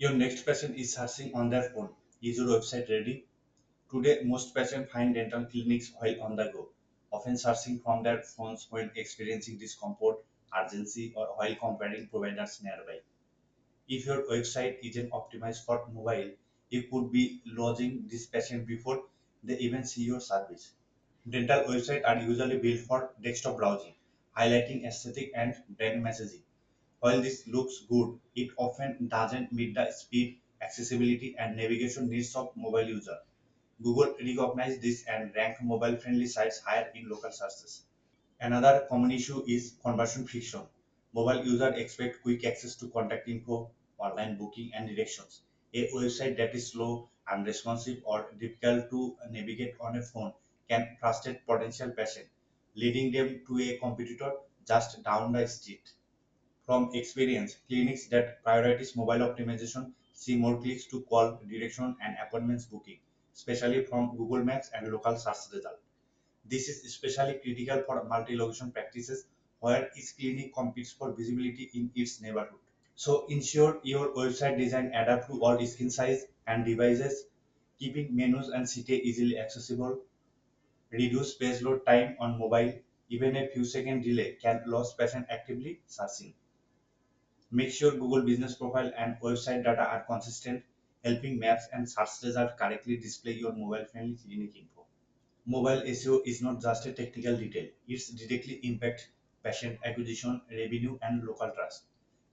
Your next patient is searching on their phone. Is your website ready? Today, most patients find dental clinics while on the go, often searching from their phones when experiencing discomfort, urgency, or while comparing providers nearby. If your website isn't optimized for mobile, you could be losing this patient before they even see your service. Dental websites are usually built for desktop browsing, highlighting aesthetic and brand messaging. While this looks good, it often doesn't meet the speed, accessibility, and navigation needs of mobile user. Google recognized this and ranked mobile-friendly sites higher in local searches. Another common issue is conversion friction. Mobile users expect quick access to contact info, online booking, and directions. A website that is slow, unresponsive, or difficult to navigate on a phone can frustrate potential patients, leading them to a competitor just down the street. From experience, clinics that prioritize mobile optimization see more clicks to call, direction, and appointments booking, especially from Google Maps and local search results. This is especially critical for multi-location practices where each clinic competes for visibility in its neighborhood. So ensure your website design adapt to all skin size and devices, keeping menus and CTA easily accessible, reduce page load time on mobile. Even a few second delay can lose patient actively searching. Make sure Google Business Profile and website data are consistent, helping maps and search results correctly display your mobile-friendly clinic info. Mobile SEO is not just a technical detail, it directly impacts patient acquisition, revenue, and local trust.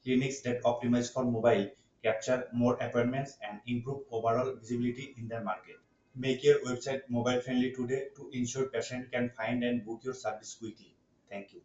Clinics that optimize for mobile capture more appointments and improve overall visibility in their market. Make your website mobile friendly today to ensure patients can find and book your service quickly. Thank you.